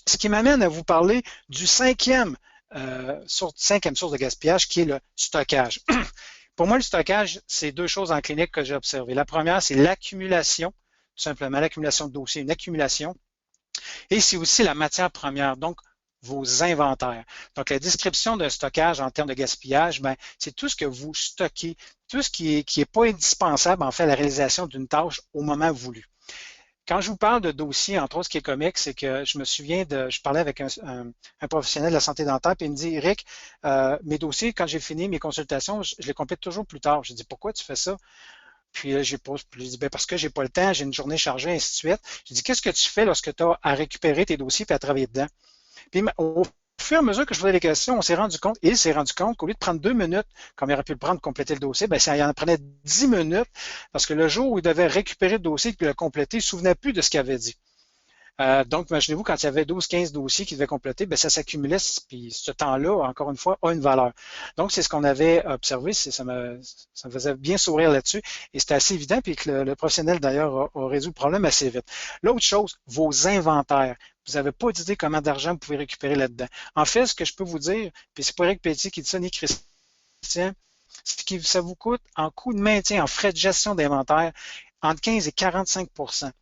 S1: Ce qui m'amène à vous parler du cinquième source de gaspillage, qui est le stockage. Pour moi, le stockage, c'est deux choses en clinique que j'ai observées. La première, c'est l'accumulation, tout simplement, l'accumulation de dossiers, une accumulation. Et c'est aussi la matière première, donc vos inventaires. Donc, la description d'un stockage en termes de gaspillage, ben, c'est tout ce que vous stockez, tout ce qui est pas indispensable, en fait, à la réalisation d'une tâche au moment voulu. Quand je vous parle de dossiers, entre autres, ce qui est comique, c'est que je me souviens je parlais avec un professionnel de la santé dentaire, puis il me dit, Eric, mes dossiers, quand j'ai fini mes consultations, je les complète toujours plus tard. Je dis, pourquoi tu fais ça? Puis là, je dis, ben parce que j'ai pas le temps, j'ai une journée chargée, ainsi de suite. Je dis, qu'est-ce que tu fais lorsque tu as à récupérer tes dossiers et à travailler dedans? Puis au fur et à mesure que je posais les questions, on s'est rendu compte, il s'est rendu compte qu'au lieu de prendre 2 minutes, comme il aurait pu le prendre pour compléter le dossier, ben, ça en prenait 10 minutes, parce que le jour où il devait récupérer le dossier et le compléter, il ne se souvenait plus de ce qu'il avait dit. Donc, imaginez-vous, quand il y avait 12-15 dossiers qu'il devait compléter, ben, ça s'accumulait, puis ce temps-là, encore une fois, a une valeur. Donc, c'est ce qu'on avait observé, ça me faisait bien sourire là-dessus, et c'était assez évident, puis que le professionnel, d'ailleurs, a résolu le problème assez vite. L'autre chose, vos inventaires. Vous n'avez pas d'idée comment d'argent vous pouvez récupérer là-dedans. En fait, ce que je peux vous dire, puis c'est pas Eric Pelletier qui dit ça, ni Christian, c'est que ça vous coûte en coût de maintien, en frais de gestion d'inventaire, entre 15 et 45%.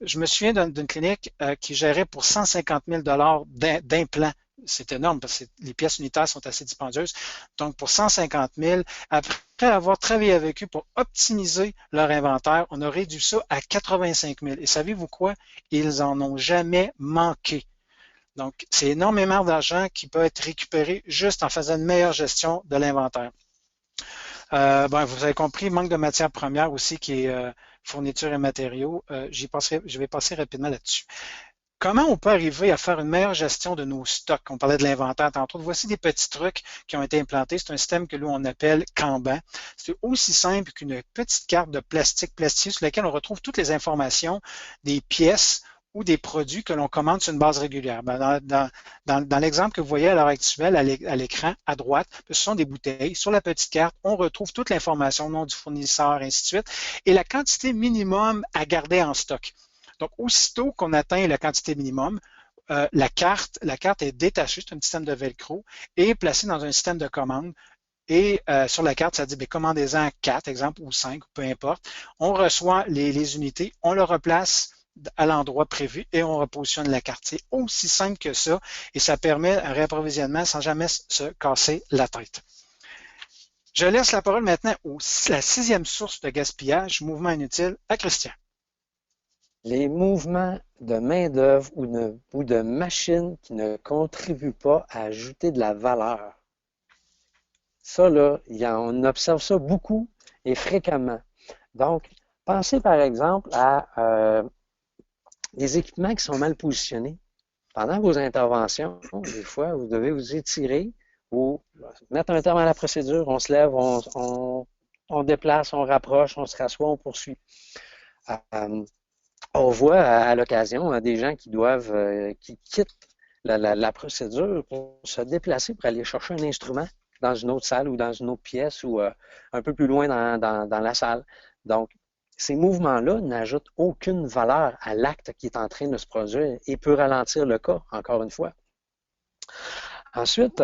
S1: Je me souviens d'une clinique qui gérait pour 150 000 d'implants. C'est énorme parce que les pièces unitaires sont assez dispendieuses. Donc, pour 150 000, après avoir travaillé avec eux pour optimiser leur inventaire, on a réduit ça à 85 000. Et savez-vous quoi? Ils en ont jamais manqué. Donc, c'est énormément d'argent qui peut être récupéré juste en faisant une meilleure gestion de l'inventaire. Vous avez compris, manque de matières premières aussi qui est fourniture et matériaux. Je vais passer rapidement là-dessus. comment on peut arriver à faire une meilleure gestion de nos stocks? On parlait de l'inventaire tantôt. Voici des petits trucs qui ont été implantés. C'est un système que nous, on appelle Kanban. C'est aussi simple qu'une petite carte de plastique plastifié sur laquelle on retrouve toutes les informations des pièces ou des produits que l'on commande sur une base régulière. Dans l'exemple que vous voyez à l'heure actuelle à l'écran à droite, ce sont des bouteilles. Sur la petite carte, on retrouve toute l'information, nom du fournisseur, ainsi de suite, et la quantité minimum à garder en stock. Donc, aussitôt qu'on atteint la quantité minimum, la carte est détachée, c'est un système de velcro, et placée dans un système de commande. Et sur la carte, ça dit commandez-en 4, exemple, ou 5, peu importe. On reçoit les unités, on le replace à l'endroit prévu et on repositionne la carte. C'est aussi simple que ça et ça permet un réapprovisionnement sans jamais se casser la tête. Je laisse la parole maintenant à la 6e source de gaspillage, mouvement inutile, à Christian.
S2: Les mouvements de main-d'œuvre ou de machines qui ne contribuent pas à ajouter de la valeur. Ça, là, on observe ça beaucoup et fréquemment. Donc, pensez par exemple à des équipements qui sont mal positionnés. Pendant vos interventions, des fois, vous devez vous étirer ou mettre un terme à la procédure. On se lève, on déplace, on rapproche, on se rassoit, on poursuit. On voit à l'occasion des gens qui quittent la procédure pour se déplacer pour aller chercher un instrument dans une autre salle ou dans une autre pièce ou un peu plus loin dans la salle. Donc, ces mouvements-là n'ajoutent aucune valeur à l'acte qui est en train de se produire et peut ralentir le cas, encore une fois. Ensuite,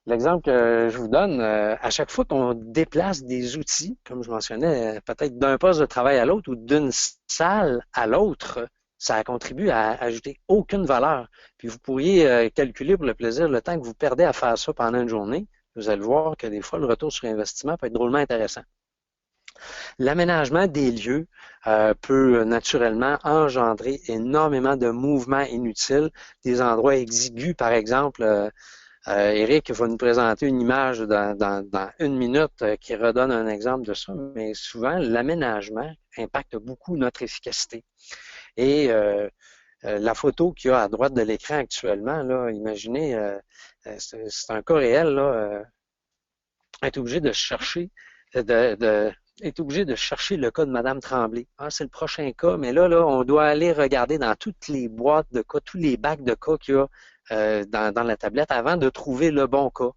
S2: l'exemple que je vous donne, à chaque fois qu'on déplace des outils, comme je mentionnais, peut-être d'un poste de travail à l'autre ou d'une salle à l'autre, ça contribue à ajouter aucune valeur. Puis vous pourriez calculer pour le plaisir le temps que vous perdez à faire ça pendant une journée. Vous allez voir que des fois, le retour sur investissement peut être drôlement intéressant. L'aménagement des lieux peut naturellement engendrer énormément de mouvements inutiles, des endroits exigus, par exemple. Éric va nous présenter une image dans 1 minute qui redonne un exemple de ça, mais souvent, l'aménagement impacte beaucoup notre efficacité. Et la photo qu'il y a à droite de l'écran actuellement, là, imaginez, c'est un cas réel, là, est obligé de chercher est obligé de chercher le cas de Mme Tremblay. Ah, c'est le prochain cas, mais là, on doit aller regarder dans toutes les boîtes de cas, tous les bacs de cas qu'il y a dans la tablette avant de trouver le bon cas.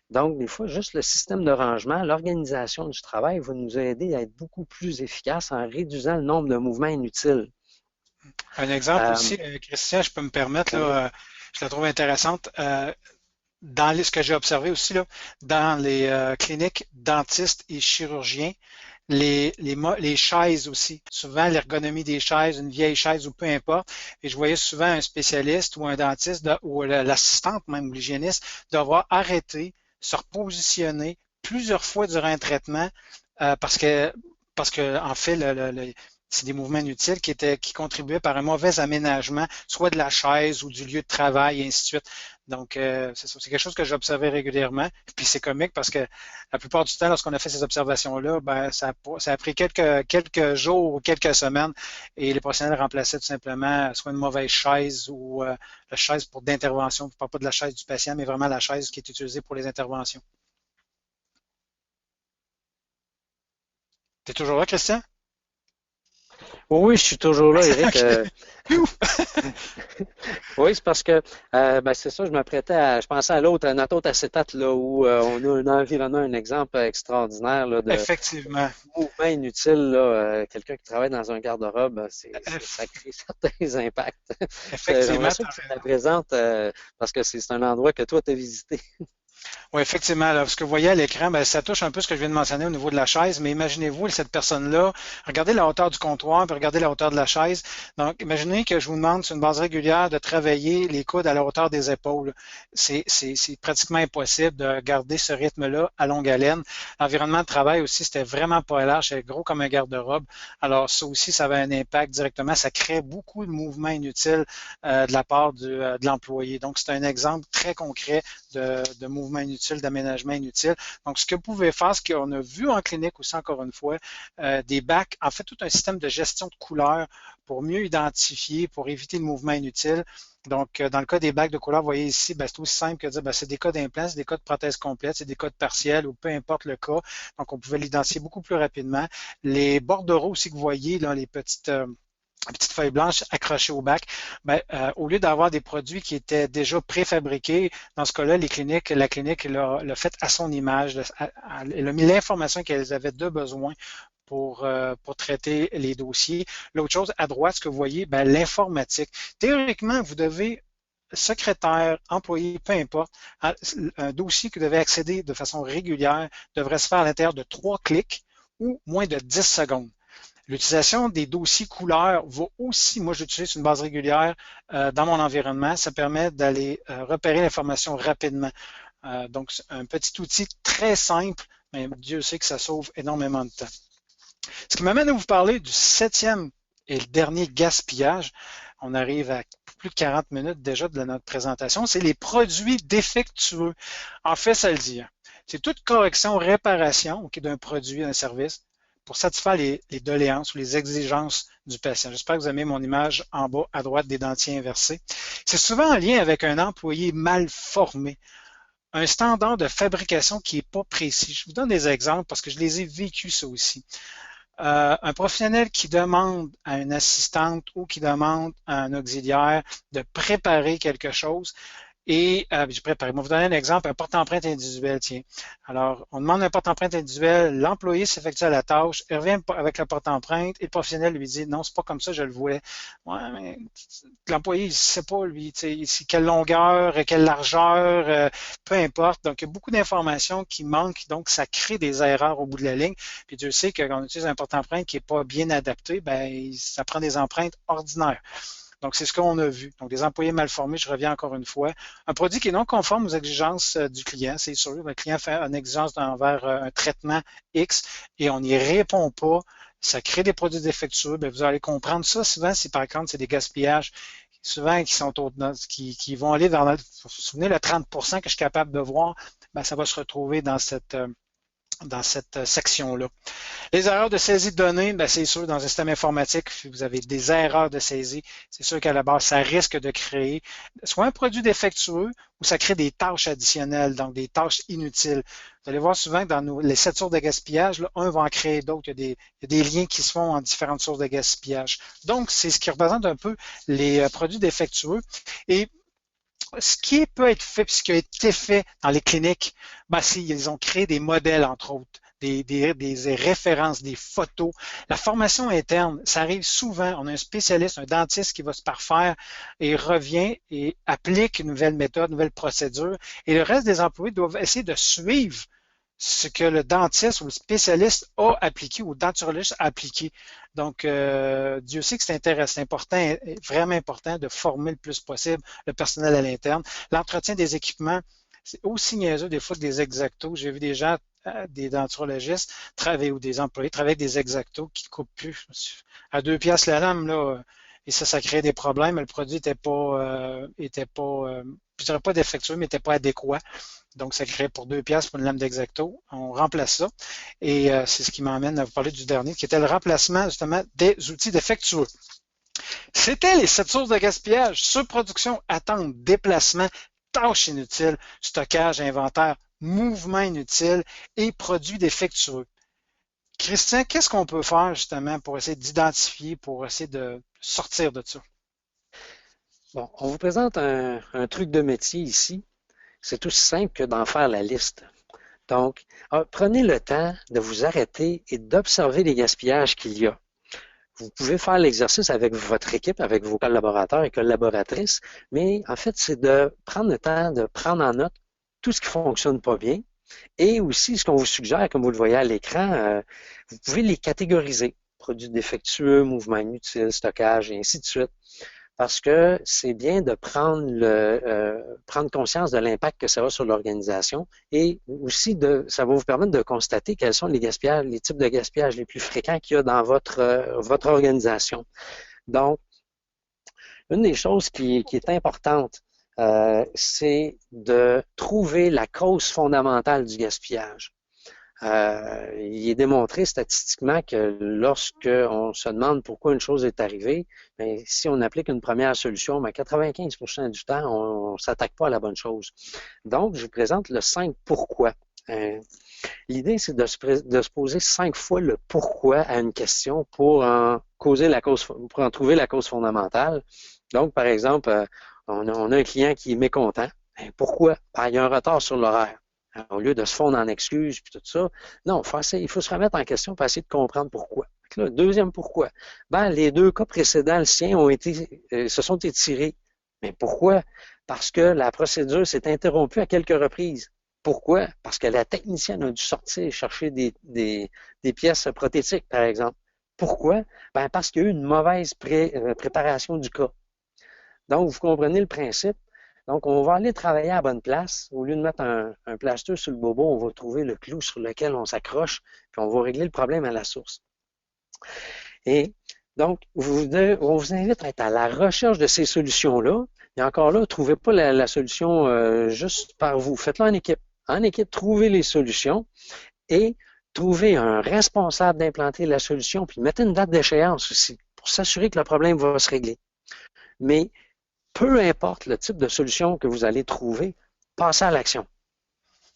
S2: Donc, des fois, juste le système de rangement, l'organisation du travail va nous aider à être beaucoup plus efficace en réduisant le nombre de mouvements inutiles.
S1: Un exemple aussi, Christian, je peux me permettre, là, je la trouve intéressante. Dans ce que j'ai observé aussi, là, dans les cliniques dentistes et chirurgiens, les chaises aussi. Souvent, l'ergonomie des chaises, une vieille chaise ou peu importe. Et je voyais souvent un spécialiste ou un dentiste ou l'assistante même ou l'hygiéniste devoir arrêter, se repositionner plusieurs fois durant un traitement parce que en fait, c'est des mouvements inutiles qui contribuaient par un mauvais aménagement, soit de la chaise ou du lieu de travail, et ainsi de suite. Donc, c'est quelque chose que j'observais régulièrement. Puis c'est comique parce que la plupart du temps, lorsqu'on a fait ces observations-là, ben, ça a pris quelques jours ou quelques semaines et les professionnels remplaçaient tout simplement soit une mauvaise chaise ou la chaise d'intervention. Je ne parle pas de la chaise du patient, mais vraiment la chaise qui est utilisée pour les interventions. Tu es toujours là, Christian?
S2: Oui, je suis toujours là, Éric. Oui, c'est parce que c'est ça, je pensais à notre autre acétate là où on a un environnement, un exemple extraordinaire là, de
S1: Effectivement.
S2: mouvement inutile. Là, quelqu'un qui travaille dans un garde-robe, ça crée certains impacts.
S1: Effectivement.
S2: Ça que tu la présentes parce que c'est un endroit que toi tu as visité.
S1: Oui, effectivement. Là, ce que vous voyez à l'écran, ben, ça touche un peu ce que je viens de mentionner au niveau de la chaise, mais imaginez-vous, cette personne-là, regardez la hauteur du comptoir, puis regardez la hauteur de la chaise. Donc, imaginez que je vous demande sur une base régulière de travailler les coudes à la hauteur des épaules. C'est pratiquement impossible de garder ce rythme-là à longue haleine. L'environnement de travail aussi, c'était vraiment pas large, c'était gros comme un garde-robe. Alors, ça aussi, ça avait un impact directement. Ça crée beaucoup de mouvements inutiles de la part de l'employé. Donc, c'est un exemple très concret de mouvement mouvement inutile, d'aménagement inutile. Donc, ce que vous pouvez faire, ce qu'on a vu en clinique aussi, encore une fois, des bacs, en fait, tout un système de gestion de couleurs pour mieux identifier, pour éviter le mouvement inutile. Donc, dans le cas des bacs de couleurs, vous voyez ici, c'est aussi simple que de dire, c'est des cas d'implants, c'est des cas de prothèse complète, c'est des cas de partiels ou peu importe le cas. Donc, on pouvait l'identifier beaucoup plus rapidement. Les bordereaux aussi que vous voyez, là, les petites feuilles blanches accrochées au bac, au lieu d'avoir des produits qui étaient déjà préfabriqués, dans ce cas-là, la clinique l'a fait à son image. Elle a mis l'information qu'elles avaient de besoin pour traiter les dossiers. L'autre chose, à droite, ce que vous voyez, l'informatique. Théoriquement, vous devez, secrétaire, employé, peu importe, un dossier que vous devez accéder de façon régulière devrait se faire à l'intérieur de 3 clics ou moins de 10 secondes. L'utilisation des dossiers couleurs va aussi, moi j'utilise une base régulière dans mon environnement, ça permet d'aller repérer l'information rapidement. Donc, c'est un petit outil très simple, mais Dieu sait que ça sauve énormément de temps. Ce qui m'amène à vous parler du 7e et le dernier gaspillage. On arrive à plus de 40 minutes déjà de notre présentation. C'est les produits défectueux. En fait, ça le dit. C'est toute correction, réparation d'un produit, d'un service pour satisfaire les doléances ou les exigences du patient. J'espère que vous aimez mon image en bas à droite des dentiers inversés. C'est souvent en lien avec un employé mal formé. Un standard de fabrication qui n'est pas précis. Je vous donne des exemples parce que je les ai vécus ça aussi. Un professionnel qui demande à une assistante ou qui demande à un auxiliaire de préparer quelque chose et je vais vous donner un exemple, un porte-empreinte individuel, tiens. Alors, on demande un porte-empreinte individuel, l'employé s'effectue à la tâche, il revient avec le porte-empreinte et le professionnel lui dit non, c'est pas comme ça, je le voulais. Ouais, mais l'employé, il sait pas, lui, quelle longueur, quelle largeur, peu importe. Donc, il y a beaucoup d'informations qui manquent, donc ça crée des erreurs au bout de la ligne. Puis Dieu sait que quand on utilise un porte-empreinte qui n'est pas bien adapté, ça prend des empreintes ordinaires. Donc, c'est ce qu'on a vu. Donc, des employés mal formés, je reviens encore une fois. Un produit qui est non conforme aux exigences du client, c'est sûr. Le client fait une exigence envers un traitement X et on n'y répond pas. Ça crée des produits défectueux. Vous allez comprendre ça. Souvent, par contre, c'est des gaspillages. Souvent, qui vont aller vers, vous vous souvenez, le 30% que je suis capable de voir, ça va se retrouver dans cette section-là. Les erreurs de saisie de données, c'est sûr, dans un système informatique, si vous avez des erreurs de saisie, c'est sûr qu'à la base, ça risque de créer soit un produit défectueux ou ça crée des tâches additionnelles, donc des tâches inutiles. Vous allez voir souvent que dans les 7 sources de gaspillage, là, un va en créer d'autres. Il y a des liens qui se font en différentes sources de gaspillage. Donc, c'est ce qui représente un peu les produits défectueux. Et ce qui peut être fait, ce qui a été fait dans les cliniques, ils ont créé des modèles, entre autres, des références, des photos. La formation interne, ça arrive souvent. On a un spécialiste, un dentiste qui va se parfaire et revient et applique une nouvelle méthode, une nouvelle procédure. Et le reste des employés doivent essayer de suivre ce que le dentiste ou le spécialiste a appliqué ou le denturologiste a appliqué. Donc, Dieu sait que c'est intéressant, c'est important, vraiment important de former le plus possible le personnel à l'interne. L'entretien des équipements, c'est aussi niaiseux des fois que des exactos. J'ai vu des gens, des denturologistes travailler ou des employés travailler avec des exactos qui ne coupent plus. À 2 piastres la lame, là, et ça crée des problèmes. Le produit n'était pas, je dirais pas défectueux, mais n'était pas adéquat. Donc, ça crée pour 2 piastres pour une lame d'exacto. On remplace ça. Et c'est ce qui m'emmène à vous parler du dernier, qui était le remplacement, justement, des outils défectueux. C'était les 7 sources de gaspillage: surproduction, attente, déplacement, tâches inutiles, stockage, inventaire, mouvement inutile et produits défectueux. Christian, qu'est-ce qu'on peut faire justement pour essayer d'identifier, pour essayer de sortir de ça?
S2: Bon, on vous présente un truc de métier ici. C'est aussi simple que d'en faire la liste. Donc, prenez le temps de vous arrêter et d'observer les gaspillages qu'il y a. Vous pouvez faire l'exercice avec votre équipe, avec vos collaborateurs et collaboratrices, mais en fait, c'est de prendre le temps de prendre en note tout ce qui ne fonctionne pas bien. Et aussi, ce qu'on vous suggère, comme vous le voyez à l'écran, vous pouvez les catégoriser. Produits défectueux, mouvements inutiles, stockage, et ainsi de suite. Parce que c'est bien de prendre conscience de l'impact que ça a sur l'organisation et aussi ça va vous permettre de constater quels sont les gaspillages, les types de gaspillages les plus fréquents qu'il y a dans votre organisation. Donc, une des choses qui est importante c'est de trouver la cause fondamentale du gaspillage. Il est démontré statistiquement que lorsque on se demande pourquoi une chose est arrivée, bien, si on applique une première solution, bien 95% du temps, on ne s'attaque pas à la bonne chose. Donc, je vous présente le 5 pourquoi. L'idée, c'est de se poser 5 fois le pourquoi à une question pour en trouver la cause fondamentale. Donc, par exemple, on a un client qui est mécontent. Bien, pourquoi? Ben, il y a un retard sur l'horaire. Au lieu de se fondre en excuses puis tout ça, non, il faut se remettre en question pour essayer de comprendre pourquoi. Là, deuxième pourquoi. Ben, les 2 cas précédents, le sien, se sont étirés. Mais pourquoi? Parce que la procédure s'est interrompue à quelques reprises. Pourquoi? Parce que la technicienne a dû sortir chercher des pièces prothétiques, par exemple. Pourquoi? Ben, parce qu'il y a eu une mauvaise préparation du cas. Donc, vous comprenez le principe. Donc, on va aller travailler à la bonne place. Au lieu de mettre un plaster sur le bobo, on va trouver le clou sur lequel on s'accroche, puis on va régler le problème à la source. Et donc, on vous invite à être à la recherche de ces solutions-là. Et encore là, ne trouvez pas la solution juste par vous. Faites-le en équipe. En équipe, trouvez les solutions et trouvez un responsable d'implanter la solution, puis mettez une date d'échéance aussi pour s'assurer que le problème va se régler. Mais peu importe le type de solution que vous allez trouver, passez à l'action.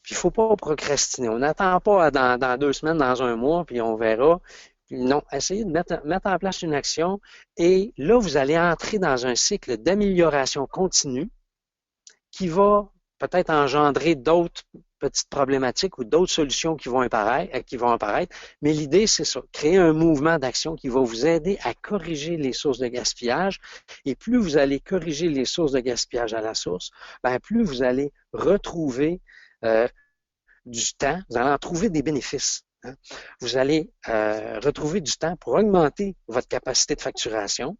S2: Puis il ne faut pas procrastiner. On n'attend pas dans 2 semaines, dans 1 mois, puis on verra. Non, essayez de mettre en place une action et là, vous allez entrer dans un cycle d'amélioration continue qui va peut-être engendrer d'autres petites problématiques ou d'autres solutions qui vont apparaître. Mais l'idée, c'est ça, créer un mouvement d'action qui va vous aider à corriger les sources de gaspillage. Et plus vous allez corriger les sources de gaspillage à la source, bien, plus vous allez retrouver du temps, vous allez en trouver des bénéfices. Hein. Vous allez retrouver du temps pour augmenter votre capacité de facturation.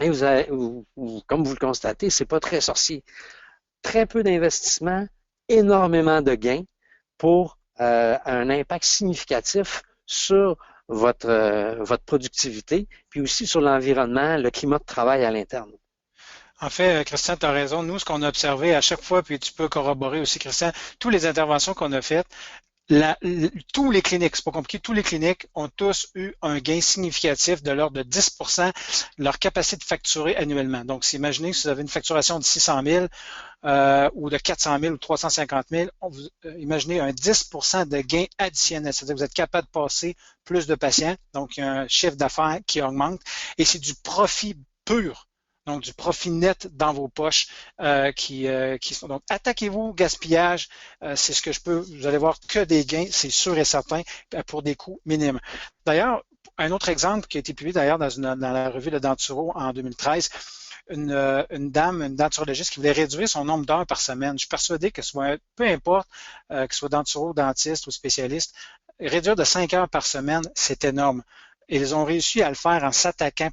S2: Et comme vous le constatez, c'est pas très sorcier. Très peu d'investissement, énormément de gains pour un impact significatif sur votre productivité, puis aussi sur l'environnement, le climat de travail à l'interne.
S1: En fait, Christian, tu as raison. Nous, ce qu'on a observé à chaque fois, puis tu peux corroborer aussi, Christian, toutes les interventions qu'on a faites, tous les cliniques, c'est pas compliqué, tous les cliniques ont tous eu un gain significatif de l'ordre de 10% de leur capacité de facturer annuellement. Donc, imaginez que si vous avez une facturation de 600 000 ou de 400 000 ou 350 000, imaginez un 10% de gain additionnel. C'est-à-dire que vous êtes capable de passer plus de patients, donc il y a un chiffre d'affaires qui augmente et c'est du profit pur. Donc, du profit net dans vos poches qui sont. Donc, attaquez-vous au gaspillage. C'est ce que vous allez voir que des gains, c'est sûr et certain, pour des coûts minimes. D'ailleurs, un autre exemple qui a été publié d'ailleurs dans la revue Le Denturo en 2013, une denturologiste qui voulait réduire son nombre d'heures par semaine. Je suis persuadé que peu importe, que ce soit denturo, dentiste ou spécialiste, réduire de 5 heures par semaine, c'est énorme. Et ils ont réussi à le faire en s'attaquant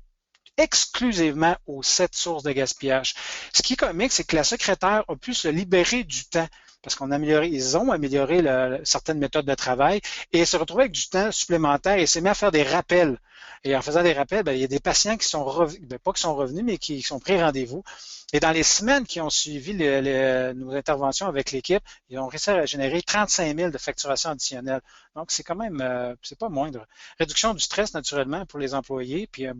S1: exclusivement aux 7 sources de gaspillage. Ce qui est comique, c'est que la secrétaire a pu se libérer du temps parce ils ont amélioré certaines méthodes de travail et elle se retrouvait avec du temps supplémentaire et s'est mis à faire des rappels. Et en faisant des rappels, il y a des patients qui sont revenus, pas qui sont revenus, mais qui sont pris rendez-vous. Et dans les semaines qui ont suivi nos interventions avec l'équipe, ils ont réussi à générer 35 000 de facturation additionnelle. Donc, c'est quand même, c'est pas moindre. Réduction du stress, naturellement, pour les employés, puis un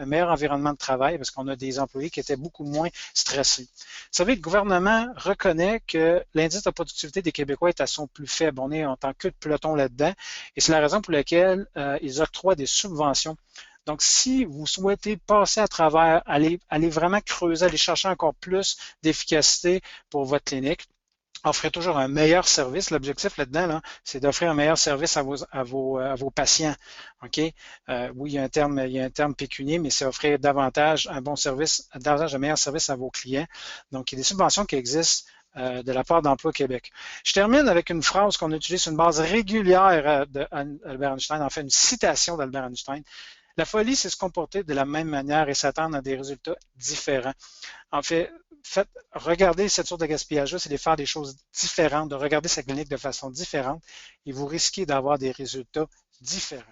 S1: meilleur environnement de travail parce qu'on a des employés qui étaient beaucoup moins stressés. Vous savez, le gouvernement reconnaît que l'indice de productivité des Québécois est à son plus faible. On est en tant que de peloton là-dedans et c'est la raison pour laquelle ils octroient des subventions. Donc, si vous souhaitez passer à travers, aller vraiment creuser, aller chercher encore plus d'efficacité pour votre clinique, offrez toujours un meilleur service. L'objectif là-dedans, c'est d'offrir un meilleur service à vos patients. OK? Oui, il y a un terme pécunier, mais c'est offrir davantage un bon service, davantage un meilleur service à vos clients. Donc, il y a des subventions qui existent de la part d'Emploi Québec. Je termine avec une phrase qu'on utilise sur une base régulière d'Albert Einstein, en fait une citation d'Albert Einstein. La folie, c'est se comporter de la même manière et s'attendre à des résultats différents. En fait, regardez cette sorte de gaspillage-là, c'est de faire des choses différentes, de regarder sa clinique de façon différente et vous risquez d'avoir des résultats différents.